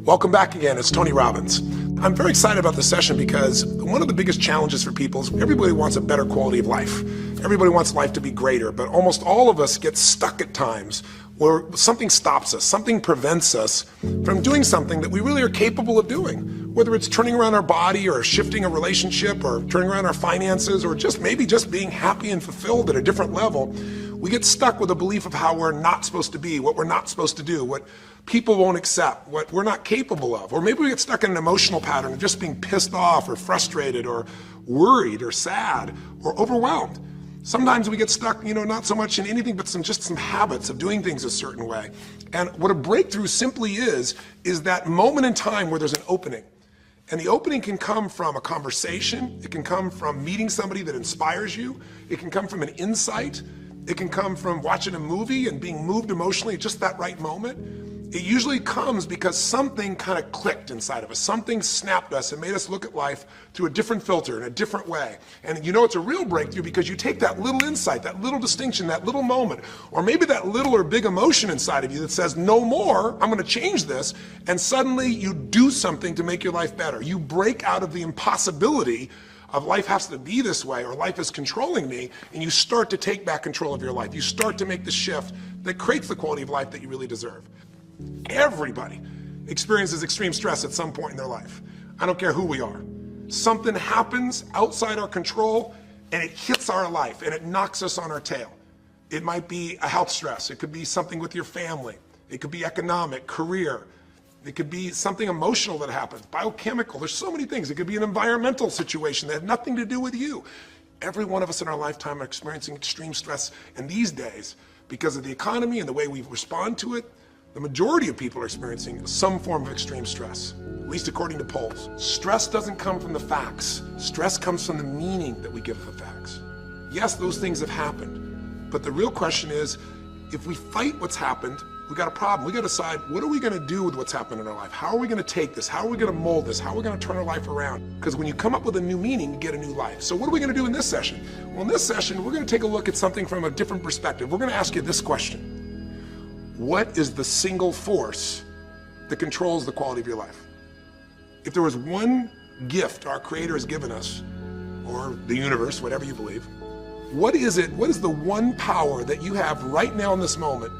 Welcome back again, it's Tony Robbins. I'm very excited about this session because one of the biggest challenges for people is everybody wants a better quality of life. Everybody wants life to be greater, but almost all of us get stuck at times where something stops us, something prevents us from doing something that we really are capable of doing. Whether it's turning around our body or shifting a relationship or turning around our finances or maybe just being happy and fulfilled at a different level, we get stuck with a belief of how we're not supposed to be, what we're not supposed to do, what people won't accept, what we're not capable of. Or maybe we get stuck in an emotional pattern of just being pissed off or frustrated or worried or sad or overwhelmed. Sometimes we get stuck, not so much in anything, but just some habits of doing things a certain way. And what a breakthrough simply is that moment in time where there's an opening. And the opening can come from a conversation. It can come from meeting somebody that inspires you. It can come from an insight. It can come from watching a movie and being moved emotionally at just that right moment. It usually comes because something kind of clicked inside of us. Something snapped us and made us look at life through a different filter in a different way. And it's a real breakthrough because you take that little insight, that little distinction, that little moment, or maybe that little or big emotion inside of you that says, no more, I'm going to change this. And suddenly you do something to make your life better. You break out of the impossibility of life has to be this way or life is controlling me, and you start to take back control of your life. You start to make the shift that creates the quality of life that you really deserve. Everybody experiences extreme stress at some point in their life. I don't care who we are. Something happens outside our control and it hits our life and it knocks us on our tail. It might be a health stress. It could be something with your family. It could be economic, career. It could be something emotional that happens, biochemical. There's so many things. It could be an environmental situation that had nothing to do with you. Every one of us in our lifetime are experiencing extreme stress. And these days, because of the economy and the way we respond to it, the majority of people are experiencing some form of extreme stress, at least according to polls. Stress doesn't come from the facts. Stress comes from the meaning that we give the facts. Yes, those things have happened, but the real question is, if we fight what's happened, we got a problem. We got to decide, what are we going to do with what's happened in our life? How are we going to take this? How are we going to mold this? How are we going to turn our life around? Because when you come up with a new meaning, you get a new life. So what are we going to do in this session? Well, in this session, we're going to take a look at something from a different perspective. We're going to ask you this question. What is the single force that controls the quality of your life? If there was one gift our Creator has given us, or the universe, whatever you believe, what is it? What is the one power that you have right now in this moment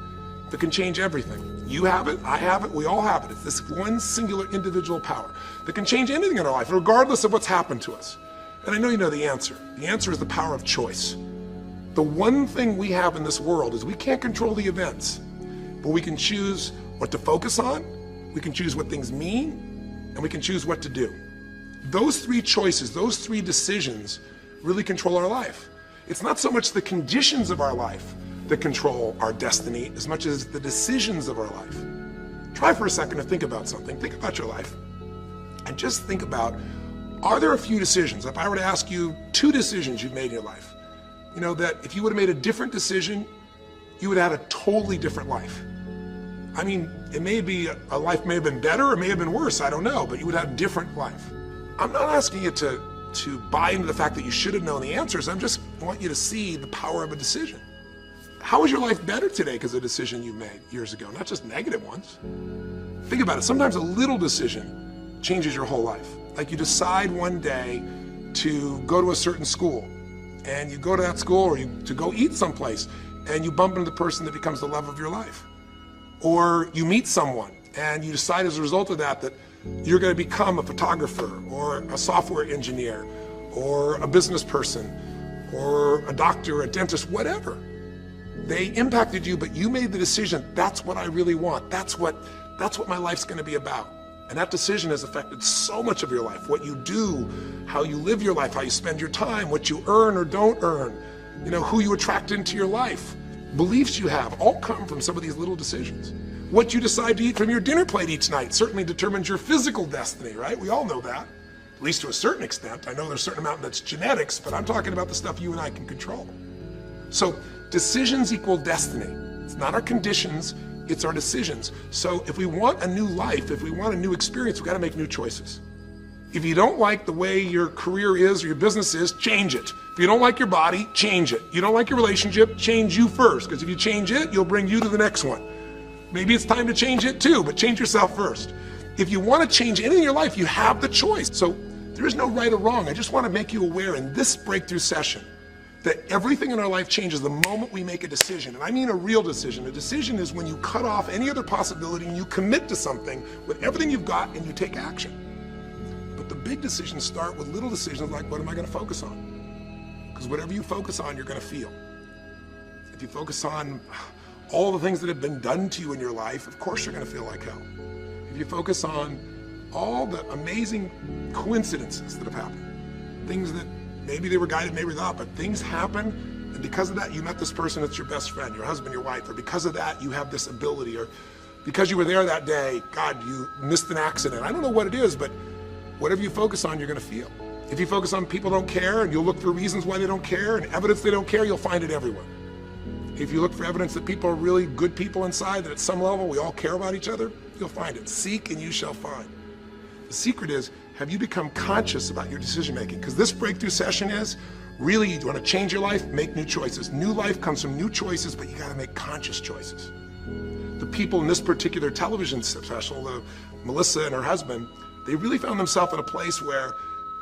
that can change everything? You have it, I have it, we all have it. It's this one singular individual power that can change anything in our life, regardless of what's happened to us. And I know you know the answer. The answer is the power of choice. The one thing we have in this world is we can't control the events, but we can choose what to focus on, we can choose what things mean, and we can choose what to do. Those three choices, those three decisions really control our life. It's not so much the conditions of our life that control our destiny as much as the decisions of our life. Try for a second to think about something. Think about your life and just think about, are there a few decisions? If I were to ask you 2 decisions you've made in your life, that if you would have made a different decision, you would have had a totally different life. I mean, it may be a life may have been better or may have been worse, I don't know, but you would have a different life. I'm not asking you to buy into the fact that you should have known the answers. I just want you to see the power of a decision. How is your life better today because of a decision you made years ago, not just negative ones? Think about it. Sometimes a little decision changes your whole life. Like you decide one day to go to a certain school, and you go to that school or to go eat someplace, and you bump into the person that becomes the love of your life. Or you meet someone and you decide as a result of that you're going to become a photographer or a software engineer or a business person or a doctor, a dentist, whatever. They impacted you, but you made the decision, that's what I really want. That's what my life's going to be about. And that decision has affected so much of your life. What you do, how you live your life, how you spend your time, what you earn or don't earn, who you attract into your life. Beliefs you have all come from some of these little decisions. What you decide to eat from your dinner plate each night certainly determines your physical destiny, right? We all know that, at least to a certain extent. I know there's a certain amount that's genetics, but I'm talking about the stuff you and I can control. So decisions equal destiny. It's not our conditions, it's our decisions. So if we want a new life, if we want a new experience, we've got to make new choices. If you don't like the way your career is or your business is, change it. If you don't like your body, change it. You don't like your relationship, change you first, because if you change it, you'll bring you to the next one. Maybe it's time to change it too, but change yourself first. If you want to change anything in your life, you have the choice. So there is no right or wrong. I just want to make you aware in this breakthrough session that everything in our life changes the moment we make a decision. And I mean a real decision. A decision is when you cut off any other possibility and you commit to something with everything you've got and you take action. But the big decisions start with little decisions like, what am I going to focus on? Because whatever you focus on, you're going to feel. If you focus on all the things that have been done to you in your life, of course you're going to feel like hell. If you focus on all the amazing coincidences that have happened, things that maybe they were guided, maybe not, but things happen, and because of that you met this person that's your best friend, your husband, your wife, or because of that you have this ability, or because you were there that day, God, you missed an accident. I don't know what it is, but whatever you focus on, you're going to feel. If you focus on people don't care, and you'll look for reasons why they don't care, and evidence they don't care, you'll find it everywhere. If you look for evidence that people are really good people inside, that at some level we all care about each other, you'll find it. Seek and you shall find. The secret is, have you become conscious about your decision making? Because this breakthrough session is, really, you want to change your life, make new choices. New life comes from new choices, but you got to make conscious choices. The people in this particular television special, Melissa and her husband, they really found themselves in a place where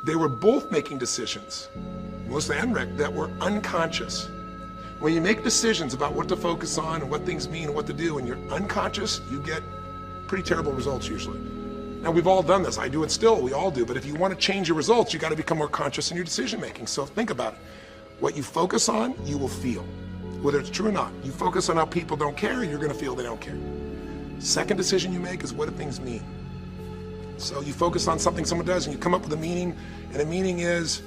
they were both making decisions, Melissa and Rick, that were unconscious. When you make decisions about what to focus on and what things mean and what to do, and you're unconscious, you get pretty terrible results usually. Now, we've all done this. I do it still. We all do. But if you want to change your results, you got to become more conscious in your decision making. So think about it. What you focus on, you will feel, whether it's true or not. You focus on how people don't care, you're going to feel they don't care. Second decision you make is, what do things mean? So you focus on something someone does and you come up with a meaning, and the meaning is,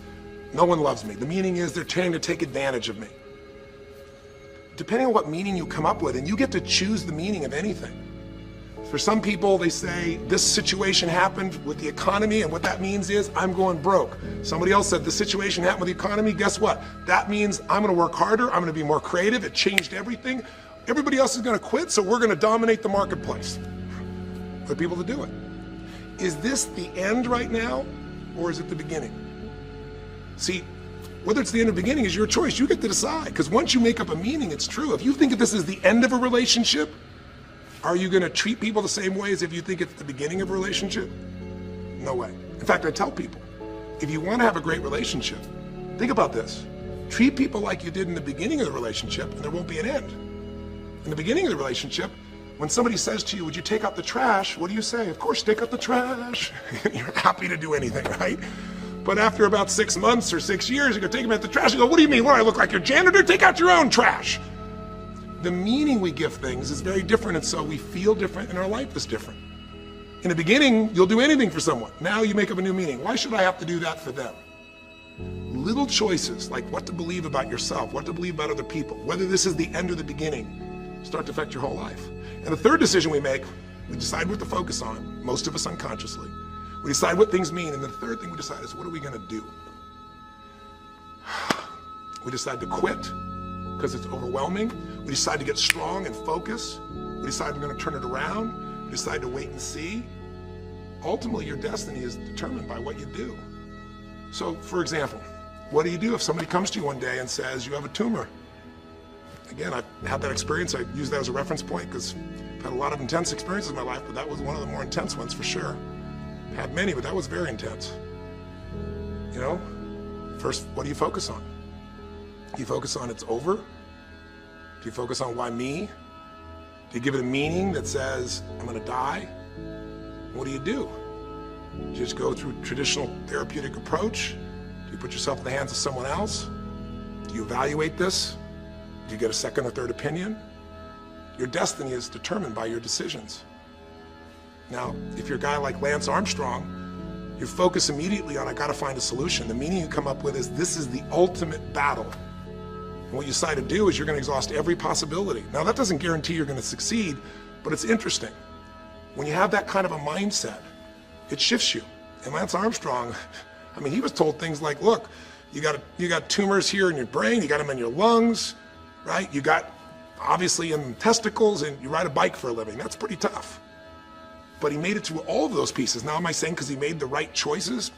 no one loves me. The meaning is, they're trying to take advantage of me. Depending on what meaning you come up with, and you get to choose the meaning of anything. For some people, they say, this situation happened with the economy, and what that means is, I'm going broke. Somebody else said, the situation happened with the economy, guess what? That means I'm gonna work harder, I'm gonna be more creative, it changed everything. Everybody else is gonna quit, so we're gonna dominate the marketplace. For people to do it. Is this the end right now, or is it the beginning? See, whether it's the end or beginning is your choice. You get to decide, because once you make up a meaning, it's true. If you think that this is the end of a relationship, are you going to treat people the same way as if you think it's the beginning of a relationship? No way. In fact, I tell people, if you want to have a great relationship, think about this. Treat people like you did in the beginning of the relationship, and there won't be an end. In the beginning of the relationship, when somebody says to you, would you take out the trash? What do you say? Of course, take out the trash. You're happy to do anything, right? But after about 6 months or 6 years, you go take them out the trash and go, what do you mean? What, I look like your janitor? Take out your own trash. The meaning we give things is very different, and so we feel different and our life is different. In the beginning, you'll do anything for someone. Now you make up a new meaning. Why should I have to do that for them? Little choices, like what to believe about yourself, what to believe about other people, whether this is the end or the beginning, start to affect your whole life. And the third decision we make, we decide what to focus on, most of us unconsciously. We decide what things mean, and the third thing we decide is, what are we going to do? We decide to quit because it's overwhelming. We decide to get strong and focus. We decide we're going to turn it around. We decide to wait and see. Ultimately, your destiny is determined by what you do. So, for example, what do you do if somebody comes to you one day and says, you have a tumor? Again, I've had that experience. I use that as a reference point because I've had a lot of intense experiences in my life, but that was one of the more intense ones for sure. Had many, but that was very intense. You know, first, what do you focus on? Do you focus on it's over? Do you focus on why me? Do you give it a meaning that says, I'm gonna die? What do? You just go through traditional therapeutic approach? Do you put yourself in the hands of someone else? Do you evaluate this? Do you get a second or third opinion? Your destiny is determined by your decisions. Now, if you're a guy like Lance Armstrong, you focus immediately on, I gotta find a solution. The meaning you come up with is, this is the ultimate battle. And what you decide to do is you're gonna exhaust every possibility. Now, that doesn't guarantee you're gonna succeed, but it's interesting. When you have that kind of a mindset, it shifts you. And Lance Armstrong, I mean, he was told things like, look, you got tumors here in your brain, you got them in your lungs, right? You got, obviously, in testicles, and you ride a bike for a living. That's pretty tough. But he made it through all of those pieces. Now, am I saying because he made the right choices?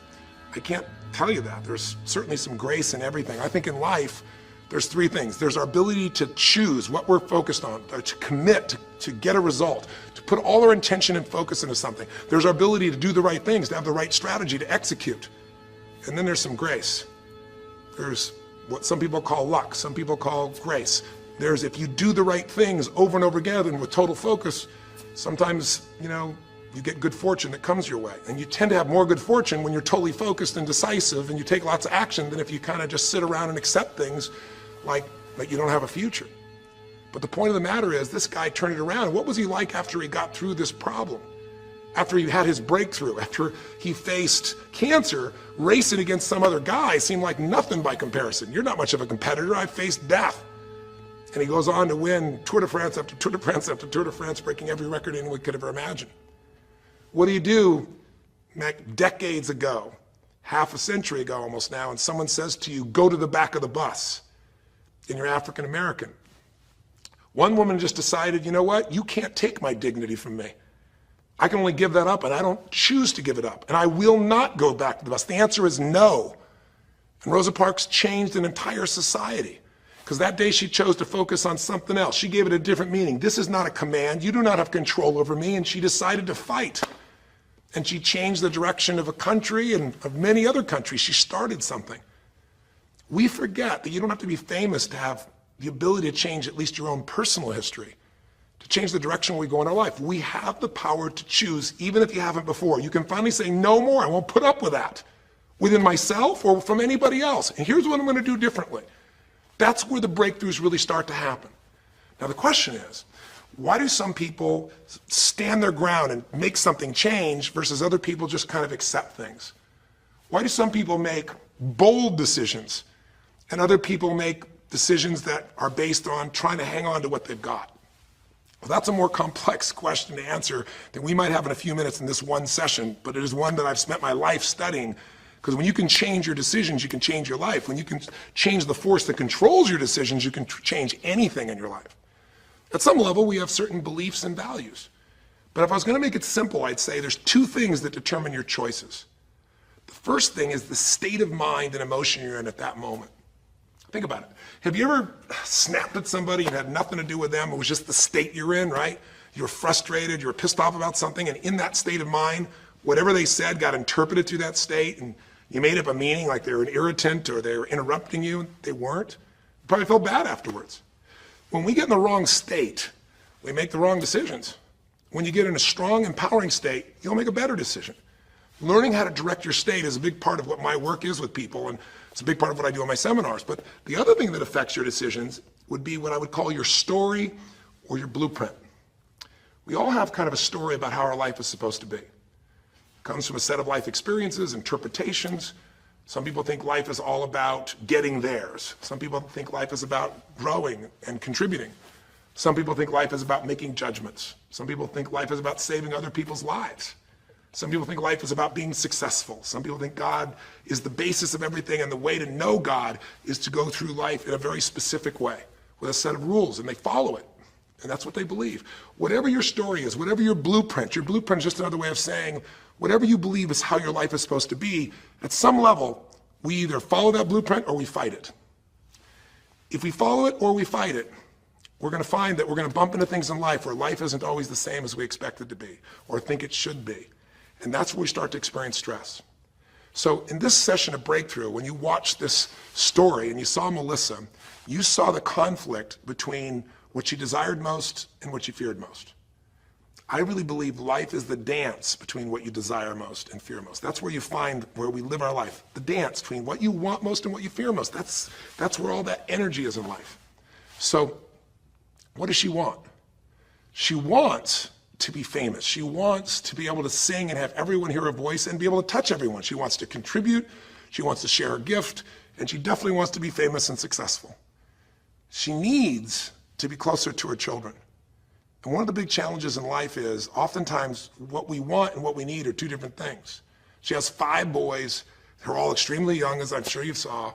I can't tell you that. There's certainly some grace in everything. I think in life, there's three things. There's our ability to choose what we're focused on, to commit, to get a result, to put all our intention and focus into something. There's our ability to do the right things, to have the right strategy, to execute. And then there's some grace. There's what some people call luck, some people call grace. There's if you do the right things over and over again and with total focus, sometimes, you get good fortune that comes your way. And you tend to have more good fortune when you're totally focused and decisive and you take lots of action than if you kind of just sit around and accept things like you don't have a future. But the point of the matter is, this guy turned it around. What was he like after he got through this problem? After he had his breakthrough, after he faced cancer, racing against some other guy seemed like nothing by comparison. You're not much of a competitor. I faced death. And he goes on to win Tour de France after Tour de France after Tour de France, breaking every record anyone could ever imagine. What do you do decades ago, half a century ago almost now, and someone says to you, go to the back of the bus, and you're African American? One woman just decided, you know what, you can't take my dignity from me. I can only give that up, and I don't choose to give it up, and I will not go back to the bus. The answer is no. And Rosa Parks changed an entire society, because that day she chose to focus on something else. She gave it a different meaning. This is not a command. You do not have control over me. And she decided to fight. And she changed the direction of a country and of many other countries. She started something. We forget that you don't have to be famous to have the ability to change at least your own personal history, to change the direction we go in our life. We have the power to choose, even if you haven't before. You can finally say, no more. I won't put up with that, within myself or from anybody else. And here's what I'm going to do differently. That's where the breakthroughs really start to happen. Now the question is, why do some people stand their ground and make something change versus other people just kind of accept things? Why do some people make bold decisions and other people make decisions that are based on trying to hang on to what they've got? Well, that's a more complex question to answer than we might have in a few minutes in this one session, but it is one that I've spent my life studying. Because when you can change your decisions, you can change your life. When you can change the force that controls your decisions, you can change anything in your life. At some level, we have certain beliefs and values. But if I was going to make it simple, I'd say there's two things that determine your choices. The first thing is the state of mind and emotion you're in at that moment. Think about it. Have you ever snapped at somebody and had nothing to do with them? It was just the state you're in, right? You were frustrated, you were pissed off about something, and in that state of mind, whatever they said got interpreted through that state, and you made up a meaning like they were an irritant or they were interrupting you. They weren't. You probably felt bad afterwards. When we get in the wrong state, we make the wrong decisions. When you get in a strong, empowering state, you'll make a better decision. Learning how to direct your state is a big part of what my work is with people, and it's a big part of what I do in my seminars. But the other thing that affects your decisions would be what I would call your story or your blueprint. We all have kind of a story about how our life is supposed to be. Comes from a set of life experiences, interpretations. Some people think life is all about getting theirs. Some people think life is about growing and contributing. Some people think life is about making judgments. Some people think life is about saving other people's lives. Some people think life is about being successful. Some people think God is the basis of everything, and the way to know God is to go through life in a very specific way with a set of rules, and they follow it. And that's what they believe. Whatever your story is, whatever your blueprint is just another way of saying whatever you believe is how your life is supposed to be, at some level, we either follow that blueprint or we fight it. If we follow it or we fight it, we're going to find that we're going to bump into things in life where life isn't always the same as we expect it to be or think it should be. And that's where we start to experience stress. So in this session of Breakthrough, when you watched this story and you saw Melissa, you saw the conflict between what she desired most and what she feared most. I really believe life is the dance between what you desire most and fear most. That's where you find where we live our life. The dance between what you want most and what you fear most. That's where all that energy is in life. So what does she want? She wants to be famous. She wants to be able to sing and have everyone hear her voice and be able to touch everyone. She wants to contribute. She wants to share her gift. And she definitely wants to be famous and successful. She needs to be closer to her children. And one of the big challenges in life is oftentimes what we want and what we need are two different things. She has 5 boys. They're all extremely young, as I'm sure you saw.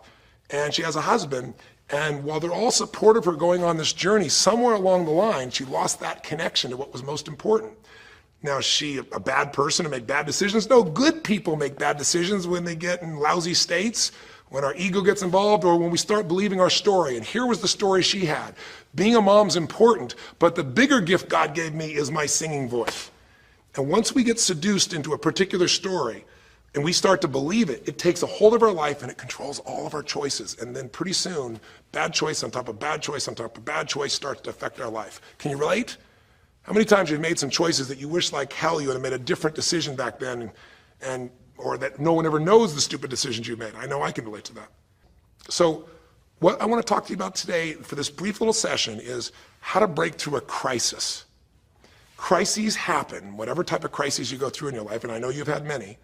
And she has a husband. And while they're all supportive of her going on this journey, somewhere along the line, she lost that connection to what was most important. Now, is she a bad person to make bad decisions? No, good people make bad decisions when they get in lousy states, when our ego gets involved, or when we start believing our story. And here was the story she had. Being a mom's important, but the bigger gift God gave me is my singing voice. And once we get seduced into a particular story and we start to believe it, it takes a hold of our life and it controls all of our choices. And then pretty soon, bad choice on top of bad choice on top of bad choice starts to affect our life. Can you relate? How many times have you made some choices that you wish like hell you would have made a different decision back then, or that no one ever knows the stupid decisions you made? I know I can relate to that. So what I want to talk to you about today for this brief little session is how to break through a crisis. Crises happen, whatever type of crises you go through in your life, and I know you've had many,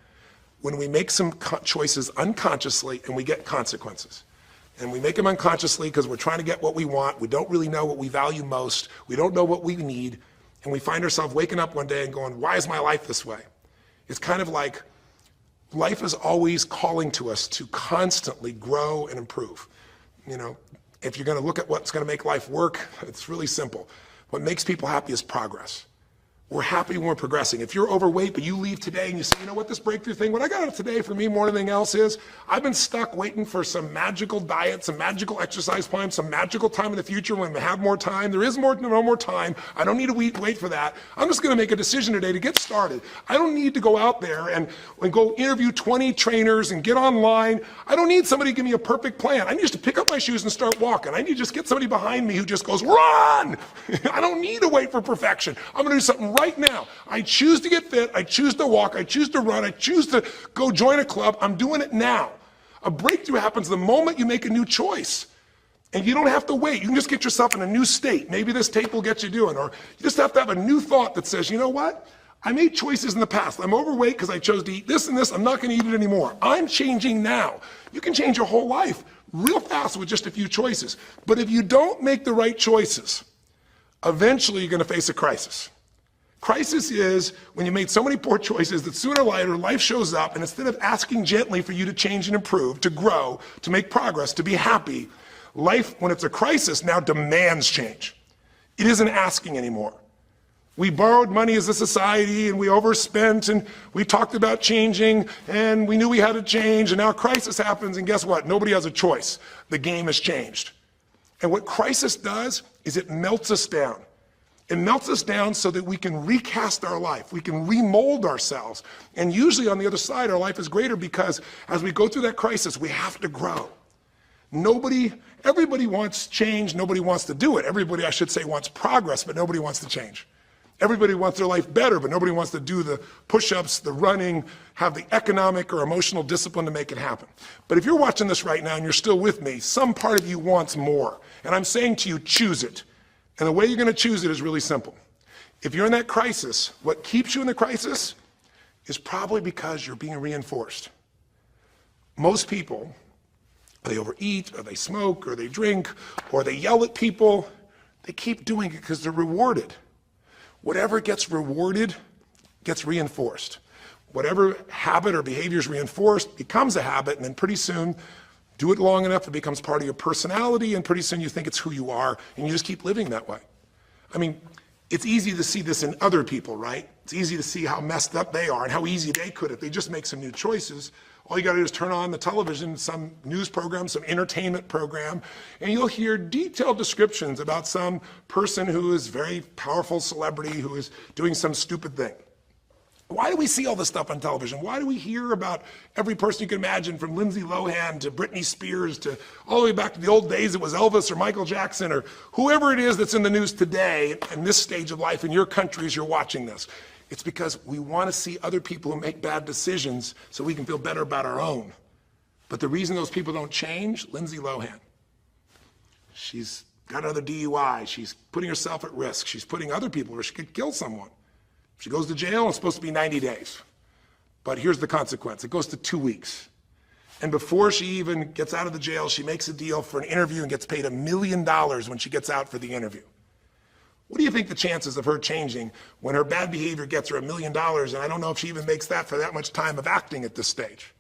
when we make some choices unconsciously and we get consequences. And we make them unconsciously because we're trying to get what we want. We don't really know what we value most. We don't know what we need. And we find ourselves waking up one day and going, why is my life this way? It's kind of like life is always calling to us to constantly grow and improve. You know, if you're going to look at what's going to make life work, it's really simple. What makes people happy is progress. We're happy when we're progressing. If you're overweight, but you leave today and you say, you know what, this breakthrough thing, what I got out of today for me more than anything else is, I've been stuck waiting for some magical diet, some magical exercise plan, some magical time in the future when we have more time. There is no more time. I don't need to wait for that. I'm just gonna make a decision today to get started. I don't need to go out there and go interview 20 trainers and get online. I don't need somebody to give me a perfect plan. I need just to pick up my shoes and start walking. I need to just get somebody behind me who just goes, run! I don't need to wait for perfection. I'm gonna do something right now. I choose to get fit, I choose to walk, I choose to run, I choose to go join a club. I'm doing it now. A breakthrough happens the moment you make a new choice. And you don't have to wait. You can just get yourself in a new state. Maybe this tape will get you doing, or you just have to have a new thought that says, you know what? I made choices in the past. I'm overweight because I chose to eat this and this. I'm not going to eat it anymore. I'm changing now. You can change your whole life real fast with just a few choices. But if you don't make the right choices, eventually you're going to face a crisis. Crisis is when you made so many poor choices that sooner or later life shows up, and instead of asking gently for you to change and improve, to grow, to make progress, to be happy, life, when it's a crisis, now demands change. It isn't asking anymore. We borrowed money as a society and we overspent and we talked about changing and we knew we had to change, and now a crisis happens and guess what? Nobody has a choice. The game has changed. And what crisis does is it melts us down. It melts us down so that we can recast our life. We can remold ourselves. And usually on the other side, our life is greater because as we go through that crisis, we have to grow. Everybody wants change. Nobody wants to do it. Everybody, I should say, wants progress, but nobody wants to change. Everybody wants their life better, but nobody wants to do the push-ups, the running, have the economic or emotional discipline to make it happen. But if you're watching this right now and you're still with me, some part of you wants more. And I'm saying to you, choose it. And the way you're going to choose it is really simple. If you're in that crisis, what keeps you in the crisis is probably because you're being reinforced. Most people, they overeat, or they smoke, or they drink, or they yell at people. They keep doing it because they're rewarded. Whatever gets rewarded gets reinforced. Whatever habit or behavior is reinforced becomes a habit, and then pretty soon, do it long enough, it becomes part of your personality, and pretty soon you think it's who you are, and you just keep living that way. I mean, it's easy to see this in other people, right? It's easy to see how messed up they are and how easy they could if they just make some new choices. All you gotta do is turn on the television, some news program, some entertainment program, and you'll hear detailed descriptions about some person who is very powerful celebrity who is doing some stupid thing. Why do we see all this stuff on television? Why do we hear about every person you can imagine, from Lindsay Lohan to Britney Spears to all the way back to the old days it was Elvis or Michael Jackson or whoever it is that's in the news today in this stage of life in your country as you're watching this? It's because we want to see other people who make bad decisions so we can feel better about our own. But the reason those people don't change, Lindsay Lohan, she's got another DUI, she's putting herself at risk, she's putting other people where she could kill someone. She goes to jail, it's supposed to be 90 days. But here's the consequence, it goes to 2 weeks. And before she even gets out of the jail, she makes a deal for an interview and gets paid $1 million when she gets out for the interview. What do you think the chances of her changing when her bad behavior gets her $1 million, and I don't know if she even makes that for that much time of acting at this stage?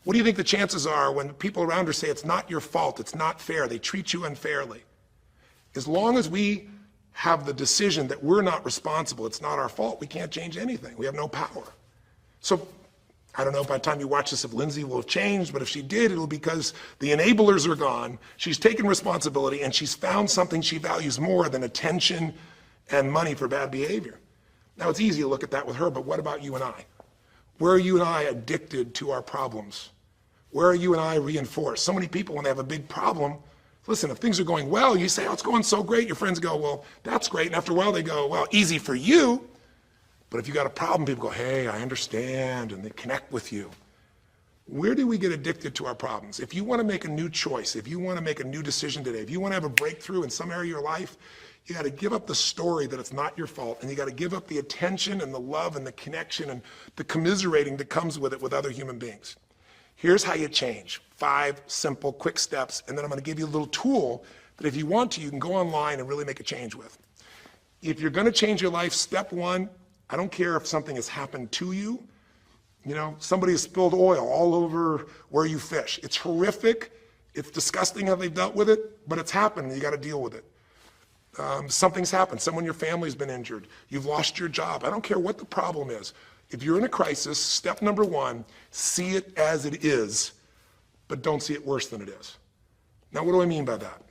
What do you think the chances are when people around her say it's not your fault, it's not fair, they treat you unfairly? As long as we have the decision that we're not responsible, it's not our fault, we can't change anything, we have no power. So I don't know by the time you watch this if Lindsay will have changed, but if she did, it'll be because the enablers are gone, she's taken responsibility, and she's found something she values more than attention and money for bad behavior. Now, it's easy to look at that with her, but what about you and I? Where are you and I addicted to our problems? Where are you and I reinforced? So many people, when they have a big problem, listen, if things are going well, you say, oh, it's going so great. Your friends go, well, that's great. And after a while, they go, well, easy for you. But if you got a problem, people go, hey, I understand, and they connect with you. Where do we get addicted to our problems? If you want to make a new choice, if you want to make a new decision today, if you want to have a breakthrough in some area of your life, you got to give up the story that it's not your fault, and you got to give up the attention and the love and the connection and the commiserating that comes with it with other human beings. Here's how you change. 5 simple, quick steps, and then I'm going to give you a little tool that if you want to, you can go online and really make a change with. If you're going to change your life, step 1, I don't care if something has happened to you. You know, somebody has spilled oil all over where you fish. It's horrific. It's disgusting how they've dealt with it, but it's happened and you got to deal with it. Something's happened. Someone in your family's been injured. You've lost your job. I don't care what the problem is. If you're in a crisis, step number 1, see it as it is, but don't see it worse than it is. Now, what do I mean by that?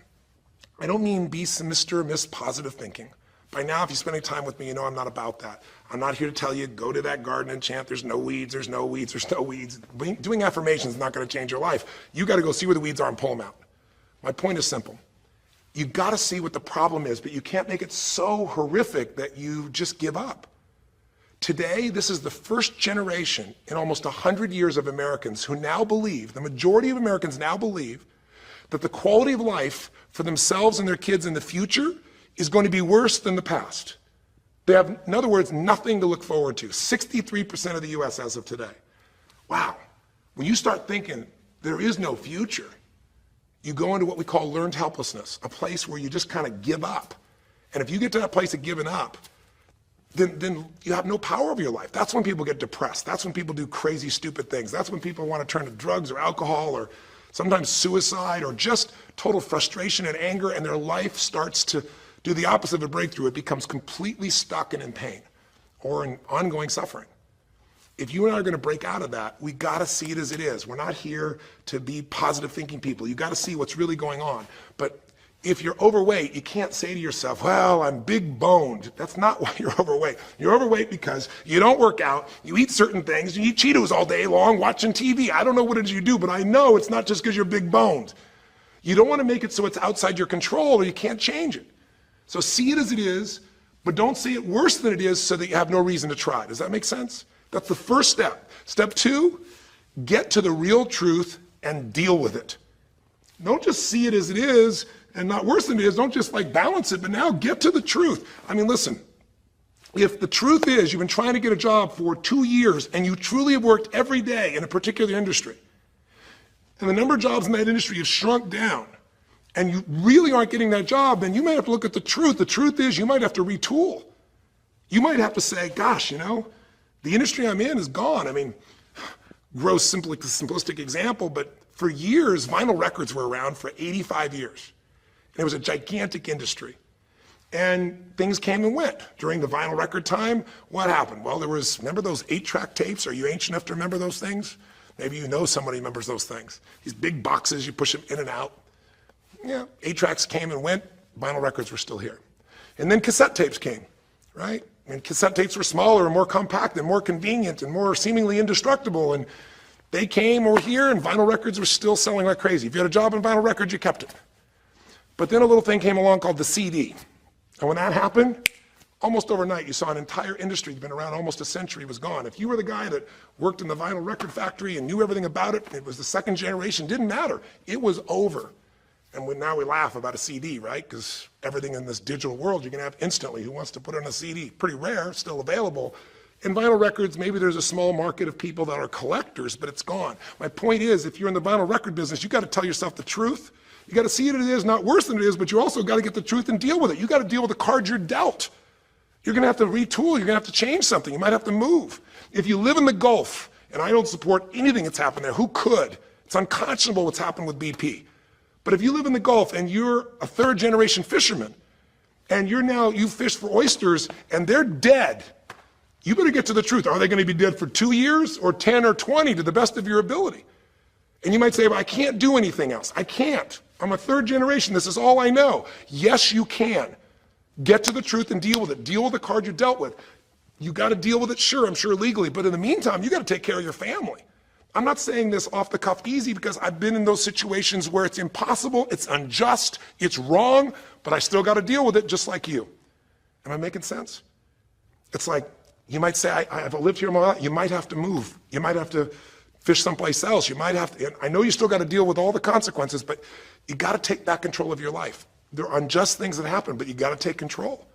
I don't mean be Mr. or Miss Positive Thinking. By now, if you spend any time with me, you know I'm not about that. I'm not here to tell you, go to that garden and chant, there's no weeds, there's no weeds, there's no weeds. Doing affirmations is not going to change your life. You got to go see where the weeds are and pull them out. My point is simple. You got to see what the problem is, but you can't make it so horrific that you just give up. Today, this is the first generation in almost 100 years of Americans who now believe, the majority of Americans now believe, that the quality of life for themselves and their kids in the future is going to be worse than the past. They have, in other words, nothing to look forward to. 63% of the US as of today. Wow. When you start thinking there is no future, you go into what we call learned helplessness, a place where you just kind of give up. And if you get to that place of giving up, then you have no power over your life. That's when people get depressed. That's when people do crazy, stupid things. That's when people want to turn to drugs or alcohol or sometimes suicide or just total frustration and anger, and their life starts to do the opposite of a breakthrough. It becomes completely stuck and in pain or in ongoing suffering. If you and I are going to break out of that, we got to see it as it is. We're not here to be positive thinking people. You got to see what's really going on. But if you're overweight, you can't say to yourself, well, I'm big boned. That's not why you're overweight. You're overweight because you don't work out, you eat certain things, you eat Cheetos all day long watching TV. I don't know what it is you do, but I know it's not just because you're big boned. You don't want to make it so it's outside your control or you can't change it. So see it as it is, but don't see it worse than it is so that you have no reason to try. Does that make sense? That's the first step. Step 2, get to the real truth and deal with it. Don't just see it as it is and not worse than it is. Don't just like balance it, but now get to the truth. I mean, listen, if the truth is you've been trying to get a job for 2 years and you truly have worked every day in a particular industry, and the number of jobs in that industry has shrunk down, and you really aren't getting that job, then you might have to look at the truth. The truth is you might have to retool. You might have to say, gosh, you know, the industry I'm in is gone. I mean, gross, simplistic example, but for years, vinyl records were around for 85 years. And it was a gigantic industry. And things came and went. During the vinyl record time, what happened? Well, there was, remember those 8-track tapes? Are you ancient enough to remember those things? Maybe you know somebody remembers those things. These big boxes, you push them in and out. Yeah, 8-tracks came and went, vinyl records were still here. And then cassette tapes came, right? And cassette tapes were smaller and more compact and more convenient and more seemingly indestructible. And they came over here and vinyl records were still selling like crazy. If you had a job in vinyl records, you kept it. But then a little thing came along called the CD. And when that happened, almost overnight, you saw an entire industry that's been around almost a century was gone. If you were the guy that worked in the vinyl record factory and knew everything about it, it was the second generation, didn't matter. It was over. And now we laugh about a CD, right? Because everything in this digital world you can have instantly. Who wants to put on a CD? Pretty rare, still available. In vinyl records, maybe there's a small market of people that are collectors, but it's gone. My point is, if you're in the vinyl record business, you got to tell yourself the truth. You got to see it as it is, not worse than it is, but you also got to get the truth and deal with it. You got to deal with the cards you're dealt. You're going to have to retool. You're going to have to change something. You might have to move. If you live in the Gulf, and I don't support anything that's happened there, who could? It's unconscionable what's happened with BP. But if you live in the Gulf and you're a 3rd-generation fisherman, and you fish for oysters, and they're dead, You better get to the truth. Are they going to be dead for 2 years or 10 or 20 to the best of your ability? And you might say, well, I can't do anything else. I can't. I'm a third generation. This is all I know. Yes, you can. Get to the truth and deal with it. Deal with the card you dealt with. You got to deal with it, sure, I'm sure legally, but in the meantime, you got to take care of your family. I'm not saying this off the cuff easy because I've been in those situations where it's impossible, it's unjust, it's wrong, but I still got to deal with it just like you. Am I making sense? It's like, you might say, I've lived here my life. You might have to move. You might have to fish someplace else. You might have to, I know you still got to deal with all the consequences, but you got to take back control of your life. There are unjust things that happen, but you got to take control.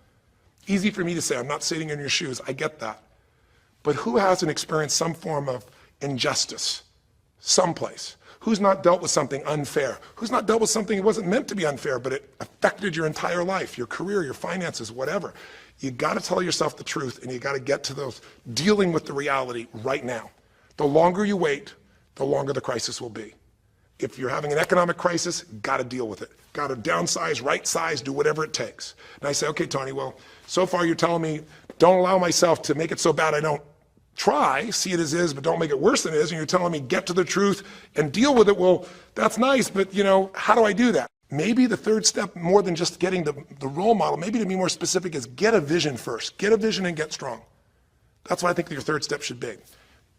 Easy for me to say, I'm not sitting in your shoes. I get that. But who hasn't experienced some form of injustice someplace? Who's not dealt with something unfair? Who's not dealt with something that wasn't meant to be unfair, but it affected your entire life, your career, your finances, whatever? You got to tell yourself the truth, and you got to get to those dealing with the reality right now. The longer you wait, the longer the crisis will be. If you're having an economic crisis, got to deal with it. Got to downsize, right size, do whatever it takes. And I say, okay, Tony, well, so far you're telling me don't allow myself to make it so bad I don't try, see it as is, but don't make it worse than it is. And you're telling me get to the truth and deal with it. Well, that's nice, but how do I do that? Maybe the third step, more than just getting the role model, maybe to be more specific, is get a vision first. Get a vision and get strong. That's what I think your third step should be.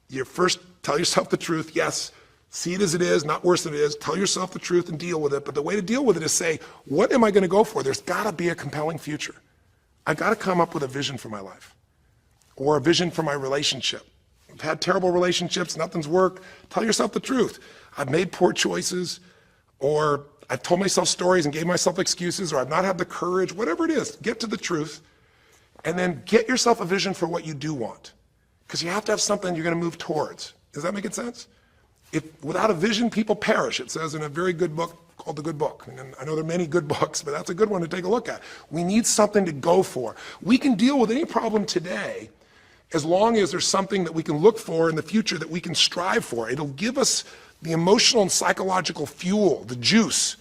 You first tell yourself the truth. Yes, see it as it is, not worse than it is. Tell yourself the truth and deal with it. But the way to deal with it is say, what am I going to go for? There's got to be a compelling future. I've got to come up with a vision for my life or a vision for my relationship. I've had terrible relationships, nothing's worked. Tell yourself the truth. I've made poor choices, or I've told myself stories and gave myself excuses, or I've not had the courage, whatever it is. Get to the truth, and then get yourself a vision for what you do want. Because you have to have something you're going to move towards. Does that make sense? Without a vision, people perish. It says in a very good book called The Good Book. And I know there are many good books, but that's a good one to take a look at. We need something to go for. We can deal with any problem today as long as there's something that we can look for in the future that we can strive for. It'll give us the emotional and psychological fuel, the juice,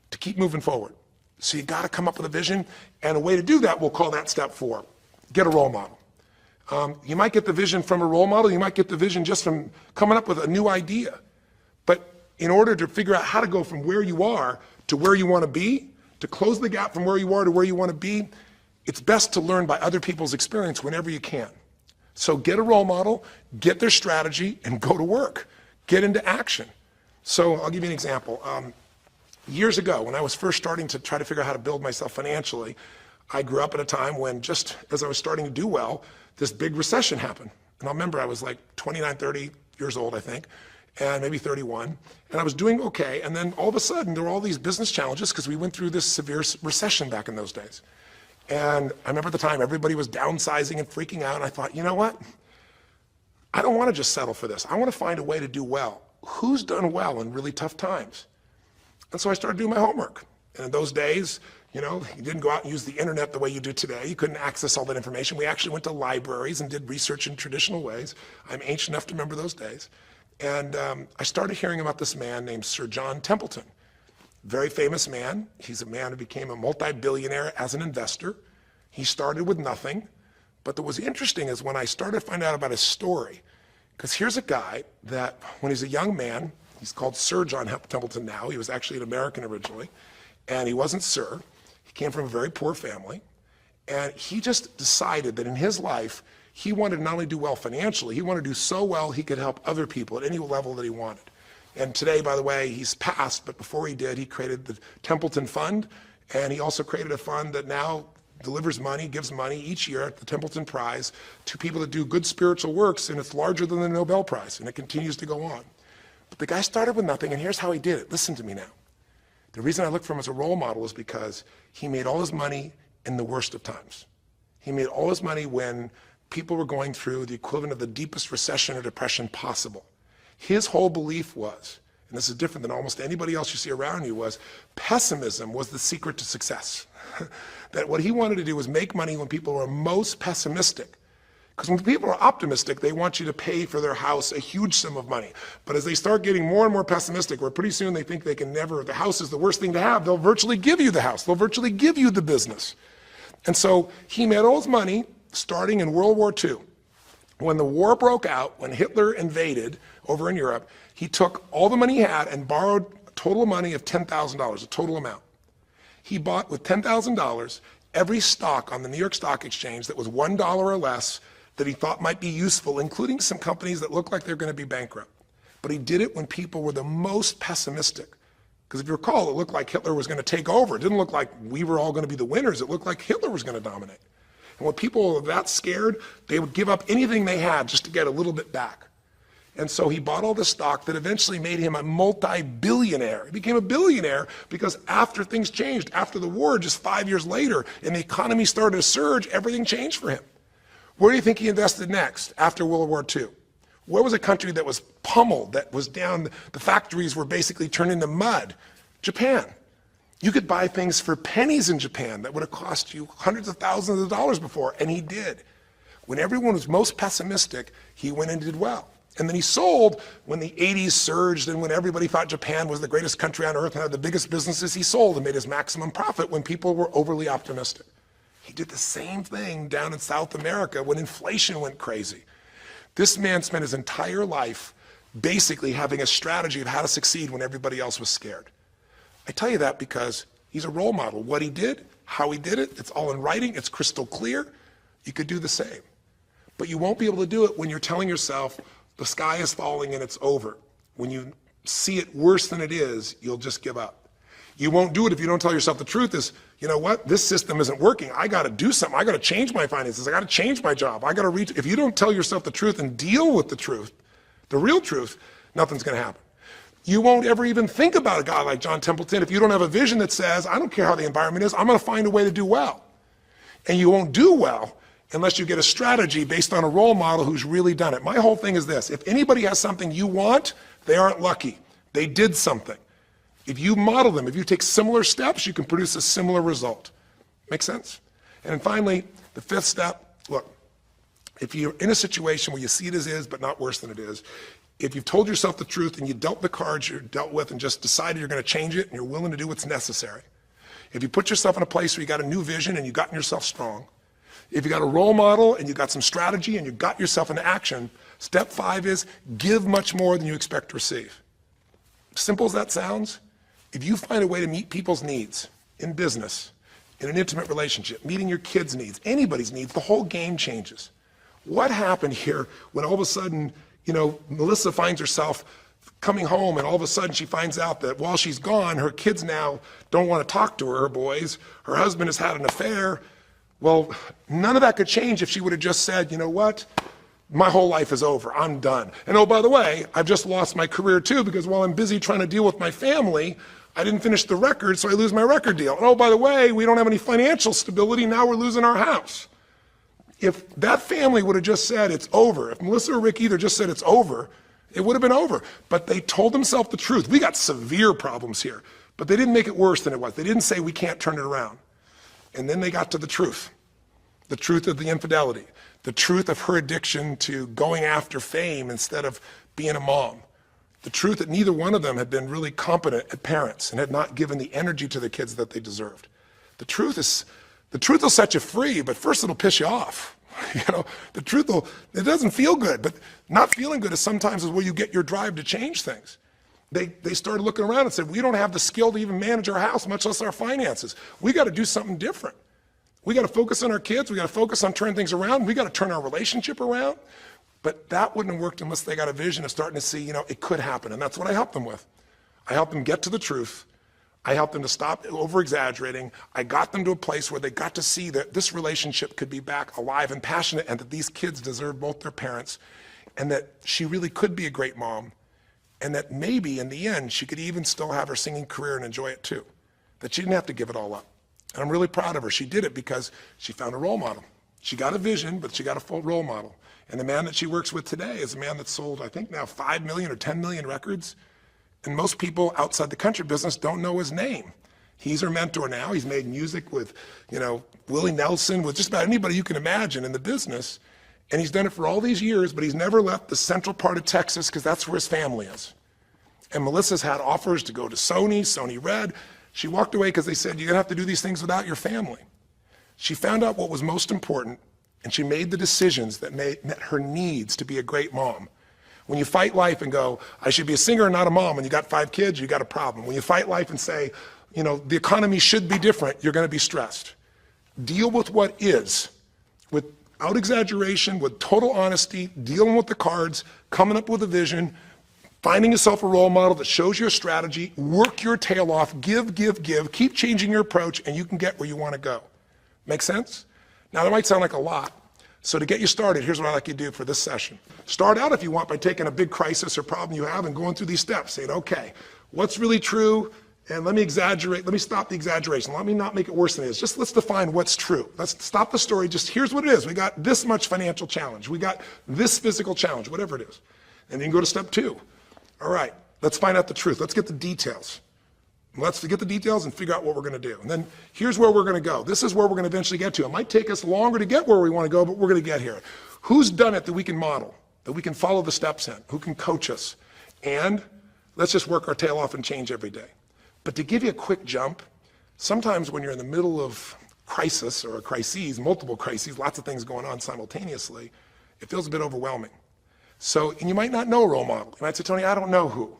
to keep moving forward. So you got to come up with a vision, and a way to do that, we'll call that step 4. Get a role model. You might get the vision from a role model, you might get the vision just from coming up with a new idea. But in order to figure out how to go from where you are to where you want to be, to close the gap from where you are to where you want to be, it's best to learn by other people's experience whenever you can. So get a role model, get their strategy, and go to work. Get into action. So I'll give you an example. Years ago, when I was first starting to try to figure out how to build myself financially, I grew up at a time when, just as I was starting to do well, this big recession happened. And I remember I was like 29, 30 years old, I think, and maybe 31. And I was doing okay. And then all of a sudden, there were all these business challenges because we went through this severe recession back in those days. And I remember at the time, everybody was downsizing and freaking out. And I thought, you know what? I don't want to just settle for this. I want to find a way to do well. Who's done well in really tough times? And so I started doing my homework. And in those days, you didn't go out and use the internet the way you do today. You couldn't access all that information. We actually went to libraries and did research in traditional ways. I'm ancient enough to remember those days. And I started hearing about this man named Sir John Templeton. Very famous man. He's a man who became a multi-billionaire as an investor. He started with nothing. But what was interesting is when I started to find out about his story, because here's a guy that when he's a young man, he's called Sir John Templeton now. He was actually an American originally, and he wasn't Sir. He came from a very poor family, and he just decided that in his life, he wanted to not only do well financially, he wanted to do so well he could help other people at any level that he wanted. And today, by the way, he's passed, but before he did, he created the Templeton Fund, and he also created a fund that now delivers money, gives money each year at the Templeton Prize to people that do good spiritual works, and it's larger than the Nobel Prize, and it continues to go on. But the guy started with nothing, and here's how he did it. Listen to me now. The reason I look for him as a role model is because he made all his money in the worst of times. He made all his money when people were going through the equivalent of the deepest recession or depression possible. His whole belief was, and this is different than almost anybody else you see around you, was pessimism was the secret to success. That what he wanted to do was make money when people were most pessimistic. Because when people are optimistic, they want you to pay for their house a huge sum of money. But as they start getting more and more pessimistic, where pretty soon they think they can never, the house is the worst thing to have, they'll virtually give you the house. They'll virtually give you the business. And so he made all his money starting in World War II. When the war broke out, when Hitler invaded over in Europe, he took all the money he had and borrowed a total money of $10,000, a total amount. He bought with $10,000 every stock on the New York Stock Exchange that was $1 or less that he thought might be useful, including some companies that looked like they're going to be bankrupt. But he did it when people were the most pessimistic. Because if you recall, it looked like Hitler was going to take over. It didn't look like we were all going to be the winners. It looked like Hitler was going to dominate. And when people were that scared, they would give up anything they had just to get a little bit back. And so he bought all this stock that eventually made him a multi-billionaire. He became a billionaire because after things changed, after the war, just 5 years later, and the economy started to surge, everything changed for him. Where do you think he invested next after World War II? Where was a country that was pummeled, that was down, the factories were basically turned into mud? Japan. You could buy things for pennies in Japan that would have cost you hundreds of thousands of dollars before, and he did. When everyone was most pessimistic, he went and did well. And then he sold when the 80s surged and when everybody thought Japan was the greatest country on earth and had the biggest businesses. He sold and made his maximum profit when people were overly optimistic. He did the same thing down in South America when inflation went crazy. This man spent his entire life basically having a strategy of how to succeed when everybody else was scared. I tell you that because he's a role model. What he did, how he did it, it's all in writing, it's crystal clear. You could do the same. But you won't be able to do it when you're telling yourself the sky is falling and it's over. When you see it worse than it is, you'll just give up. You won't do it if you don't tell yourself the truth is, you know what, this system isn't working. I got to do something. I got to change my finances. I got to change my job. I got to reach. If you don't tell yourself the truth and deal with the truth, the real truth, nothing's going to happen. You won't ever even think about a guy like John Templeton if you don't have a vision that says, I don't care how the environment is, I'm going to find a way to do well. And you won't do well unless you get a strategy based on a role model who's really done it. My whole thing is this: if anybody has something you want, they aren't lucky. They did something. If you model them, if you take similar steps, you can produce a similar result. Make sense? And then finally, the fifth step, look, if you're in a situation where you see it as is, but not worse than it is, if you've told yourself the truth and you dealt the cards you're dealt with and just decided you're going to change it and you're willing to do what's necessary, if you put yourself in a place where you got a new vision and you've gotten yourself strong, if you got a role model and you got some strategy and you got yourself into action, step 5 is give much more than you expect to receive. Simple as that sounds, if you find a way to meet people's needs in business, in an intimate relationship, meeting your kids' needs, anybody's needs, the whole game changes. What happened here when all of a sudden, you know, Melissa finds herself coming home and all of a sudden she finds out that while she's gone, her kids now don't want to talk to her, her boys, her husband has had an affair. Well, none of that could change if she would have just said, you know what, my whole life is over, I'm done. And oh, by the way, I've just lost my career too because while I'm busy trying to deal with my family, I didn't finish the record, so I lose my record deal. And oh, by the way, we don't have any financial stability, now we're losing our house. If that family would have just said it's over, if Melissa or Rick either just said it's over, it would have been over. But they told themselves the truth. We got severe problems here, but they didn't make it worse than it was. They didn't say we can't turn it around. And then they got to the truth of the infidelity, the truth of her addiction to going after fame instead of being a mom, the truth that neither one of them had been really competent at parents and had not given the energy to the kids that they deserved. The truth will set you free, but first it'll piss you off. You know, it doesn't feel good, but not feeling good is sometimes where you get your drive to change things. They started looking around and said, we don't have the skill to even manage our house, much less our finances. We got to do something different. We got to focus on our kids. We got to focus on turning things around. We got to turn our relationship around. But that wouldn't have worked unless they got a vision of starting to see, you know, it could happen. And that's what I helped them with. I helped them get to the truth. I helped them to stop over-exaggerating. I got them to a place where they got to see that this relationship could be back alive and passionate and that these kids deserve both their parents and that she really could be a great mom and that maybe in the end she could even still have her singing career and enjoy it too, that she didn't have to give it all up. And I'm really proud of her. She did it because she found a role model. She got a vision, but she got a full role model. And the man that she works with today is a man that's sold, I think now 5 million or 10 million records. And most people outside the country business don't know his name. He's her mentor now. He's made music with, you know, Willie Nelson, with just about anybody you can imagine in the business. And he's done it for all these years, but he's never left the central part of Texas because that's where his family is. And Melissa's had offers to go to Sony Red. She walked away because they said, you're gonna have to do these things without your family. She found out what was most important And she made the decisions that met her needs to be a great mom. When you fight life and go, I should be a singer and not a mom, and you got 5 kids, you got a problem. When you fight life and say, the economy should be different, you're going to be stressed. Deal with what is, without exaggeration, with total honesty, dealing with the cards, coming up with a vision, finding yourself a role model that shows your strategy, work your tail off, give, keep changing your approach, and you can get where you want to go. Make sense? Now, that might sound like a lot. So to get you started, here's what I'd like you to do for this session. Start out, if you want, by taking a big crisis or problem you have and going through these steps, saying, okay, what's really true? And let me exaggerate, let me stop the exaggeration. Let me not make it worse than it is. Just let's define what's true. Let's stop the story. Just here's what it is. We got this much financial challenge. We got this physical challenge, whatever it is. And then go to step 2. All right, let's find out the truth. Let's get the details. Let's get the details and figure out what we're going to do. And then here's where we're going to go. This is where we're going to eventually get to. It might take us longer to get where we want to go, but we're going to get here. Who's done it that we can model, that we can follow the steps in, who can coach us? And let's just work our tail off and change every day. But to give you a quick jump, sometimes when you're in the middle of crisis or crises, multiple crises, lots of things going on simultaneously, it feels a bit overwhelming. So, and you might not know a role model. You might say, Tony, I don't know who.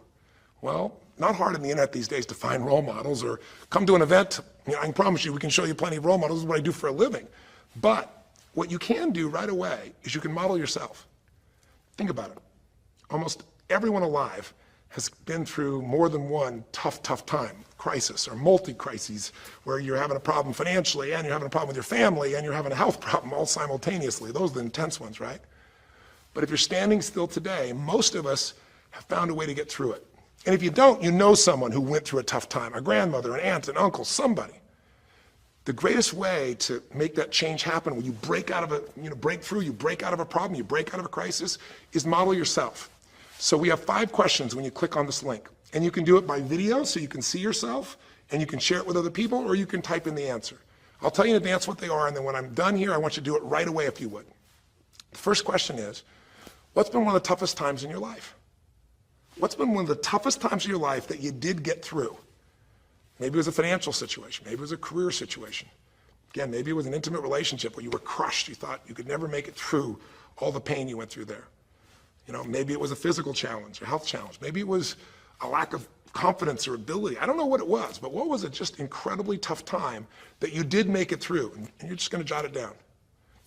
Well, not hard on the internet these days to find role models, or come to an event. I can promise you we can show you plenty of role models. This is what I do for a living. But what you can do right away is you can model yourself. Think about it. Almost everyone alive has been through more than one tough time, crisis or multi-crises, where you're having a problem financially and you're having a problem with your family and you're having a health problem all simultaneously. Those are the intense ones, right? But if you're standing still today, most of us have found a way to get through it. And if you don't, you know someone who went through a tough time, a grandmother, an aunt, an uncle, somebody. The greatest way to make that change happen, when you break out of break through, you break out of a problem, you break out of a crisis, is model yourself. So we have 5 questions when you click on this link. And you can do it by video so you can see yourself, and you can share it with other people, or you can type in the answer. I'll tell you in advance what they are, and then when I'm done here, I want you to do it right away if you would. The first question is, what's been one of the toughest times in your life? What's been one of the toughest times of your life that you did get through? Maybe it was a financial situation. Maybe it was a career situation. Again, maybe it was an intimate relationship where you were crushed. You thought you could never make it through all the pain you went through there. Maybe it was a physical challenge or health challenge. Maybe it was a lack of confidence or ability. I don't know what it was, but what was a just incredibly tough time that you did make it through? And you're just going to jot it down.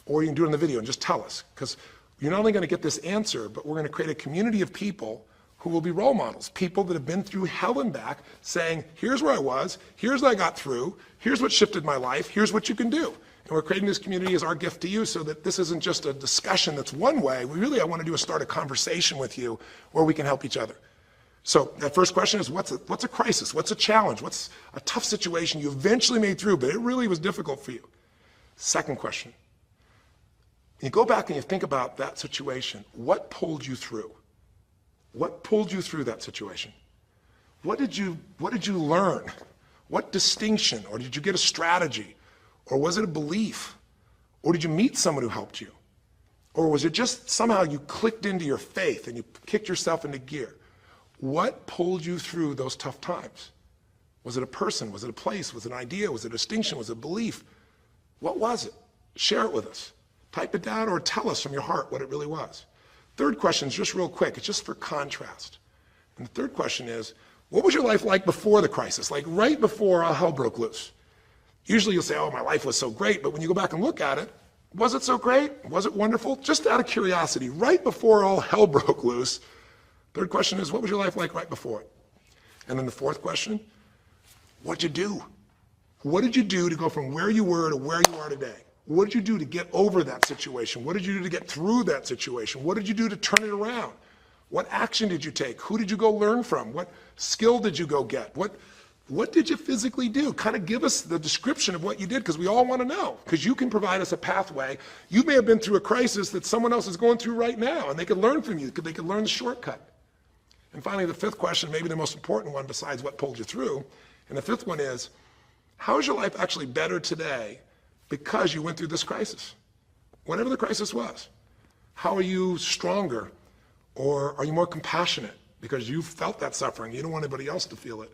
Or you can do it in the video and just tell us. Because you're not only going to get this answer, but we're going to create a community of people who will be role models, people that have been through hell and back, saying, here's where I was, here's what I got through, here's what shifted my life, here's what you can do. And we're creating this community as our gift to you so that this isn't just a discussion that's one way. I want to do is start a conversation with you where we can help each other. So that first question is, what's a crisis? What's a challenge? What's a tough situation you eventually made through, but it really was difficult for you? Second question, you go back and you think about that situation. What pulled you through? What pulled you through that situation? What did you learn? What distinction? Or did you get a strategy? Or was it a belief? Or did you meet someone who helped you? Or was it just somehow you clicked into your faith and you kicked yourself into gear? What pulled you through those tough times? Was it a person? Was it a place? Was it an idea? Was it a distinction? Was it a belief? What was it? Share it with us. Type it down or tell us from your heart what it really was. Third question is just real quick. It's just for contrast. And the third question is, what was your life like before the crisis? Like right before all hell broke loose? Usually you'll say, oh, my life was so great. But when you go back and look at it, was it so great? Was it wonderful? Just out of curiosity, right before all hell broke loose. Third question is, what was your life like right before it? And then the fourth question, what'd you do? What did you do to go from where you were to where you are today? What did you do to get over that situation? What did you do to get through that situation? What did you do to turn it around? What action did you take? Who did you go learn from? What skill did you go get? What did you physically do? Kind of give us the description of what you did, because we all want to know, because you can provide us a pathway. You may have been through a crisis that someone else is going through right now, and they could learn from you, they could learn the shortcut. And finally, the fifth question, maybe the most important one besides what pulled you through, and the fifth one is, how is your life actually better today because you went through this crisis? Whatever the crisis was. How are you stronger? Or are you more compassionate because you felt that suffering? You don't want anybody else to feel it.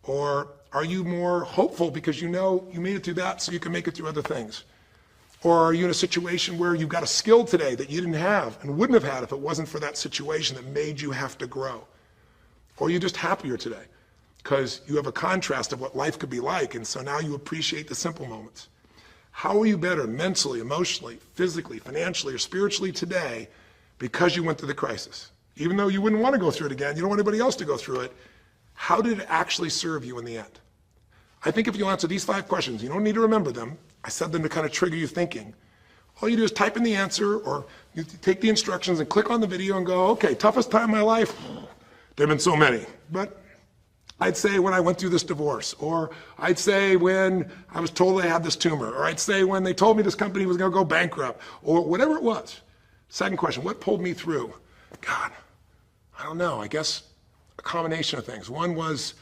Or are you more hopeful because you know you made it through that so you can make it through other things? Or are you in a situation where you've got a skill today that you didn't have and wouldn't have had if it wasn't for that situation that made you have to grow? Or are you just happier today because you have a contrast of what life could be like, and so now you appreciate the simple moments? How are you better mentally, emotionally, physically, financially, or spiritually today because you went through the crisis? Even though you wouldn't want to go through it again, you don't want anybody else to go through it, how did it actually serve you in the end? I think if you answer these 5 questions, you don't need to remember them. I said them to kind of trigger you thinking. All you do is type in the answer, or you take the instructions and click on the video and go, okay, toughest time in my life? There have been so many, but I'd say when I went through this divorce, or I'd say when I was told I had this tumor, or I'd say when they told me this company was going to go bankrupt, or whatever it was. Second question, what pulled me through? God, I don't know, I guess a combination of things. One was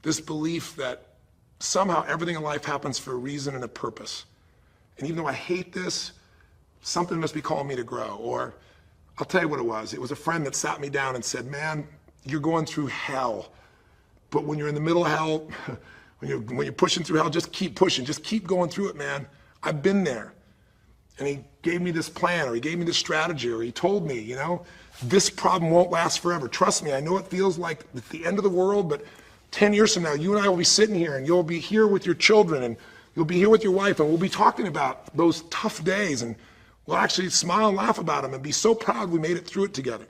this belief that somehow everything in life happens for a reason and a purpose. And even though I hate this, something must be calling me to grow. Or I'll tell you what it was. It was a friend that sat me down and said, man, you're going through hell. But when you're in the middle of hell, when you're pushing through hell, just keep pushing. Just keep going through it, man. I've been there. And he gave me this plan, or he gave me this strategy, or he told me, you know, this problem won't last forever. Trust me, I know it feels like it's the end of the world, but 10 years from now, you and I will be sitting here, and you'll be here with your children, and you'll be here with your wife, and we'll be talking about those tough days, and we'll actually smile and laugh about them and be so proud we made it through it together.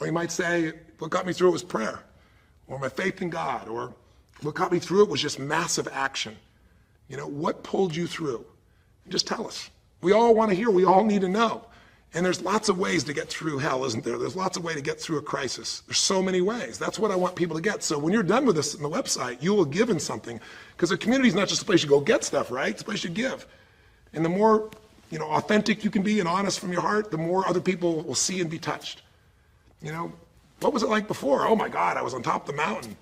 Or you might say, what got me through it was prayer, or my faith in God, or what got me through it was just massive action. You know, what pulled you through? Just tell us. We all want to hear, we all need to know. And there's lots of ways to get through hell, isn't there? There's lots of ways to get through a crisis. There's so many ways. That's what I want people to get. So when you're done with this on the website, you will give in something. Because a community is not just a place you go get stuff, right? It's a place you give. And the more, you know, authentic you can be and honest from your heart, the more other people will see and be touched. You know, what was it like before? Oh my God, I was on top of the mountain.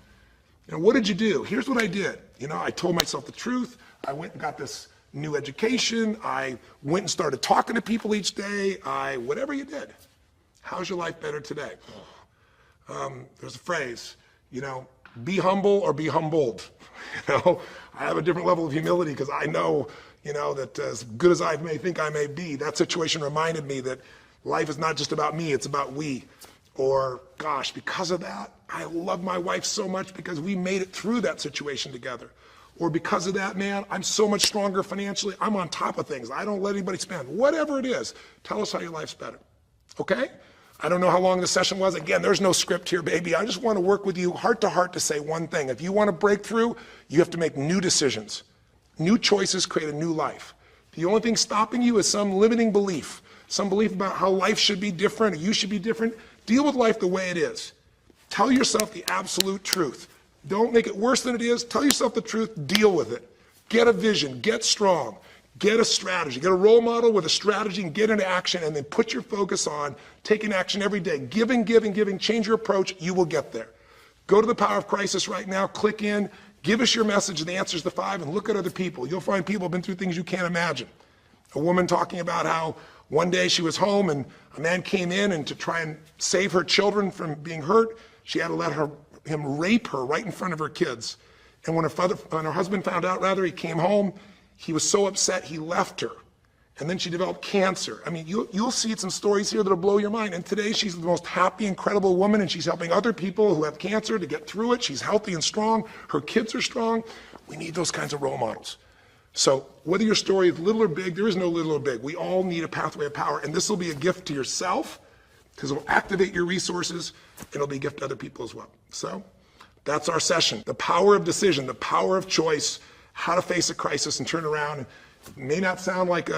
You know, what did you do? Here's what I did. You know, I told myself the truth. I went and got this new education. I went and started talking to people each day. Whatever you did. How's your life better today? There's a phrase, you know, be humble or be humbled. You know, I have a different level of humility because I know, you know, that as good as I may think I may be, that situation reminded me that life is not just about me, it's about we. Or, gosh, because of that, I love my wife so much because we made it through that situation together. Or because of that, man, I'm so much stronger financially. I'm on top of things. I don't let anybody spend. Whatever it is, tell us how your life's better. Okay? I don't know how long the session was. Again, there's no script here, baby. I just want to work with you heart to heart to say one thing. If you want to break through, you have to make new decisions. New choices create a new life. The only thing stopping you is some limiting belief. Some belief about how life should be different or you should be different. Deal with life the way it is. Tell yourself the absolute truth. Don't make it worse than it is. Tell yourself the truth. Deal with it. Get a vision. Get strong. Get a strategy. Get a role model with a strategy and get into action, and then put your focus on taking action every day. Giving, giving, giving. Change your approach. You will get there. Go to the Power of Crisis right now. Click in. Give us your message and the answers to 5, and look at other people. You'll find people who have been through things you can't imagine. A woman talking about how one day she was home and a man came in, and to try and save her children from being hurt, she had to let him rape her right in front of her kids. And when her husband found out, he came home, he was so upset he left her. And then she developed cancer. I mean, you'll see some stories here that'll blow your mind. And today she's the most happy, incredible woman, and she's helping other people who have cancer to get through it. She's healthy and strong. Her kids are strong. We need those kinds of role models. So whether your story is little or big, there is no little or big. We all need a pathway of power. And this will be a gift to yourself because it will activate your resources, and it'll be a gift to other people as well. So that's our session. The power of decision, the power of choice, how to face a crisis and turn around. It may not sound like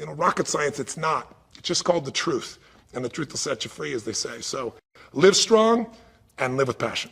rocket science. It's not. It's just called the truth. And the truth will set you free, as they say. So live strong and live with passion.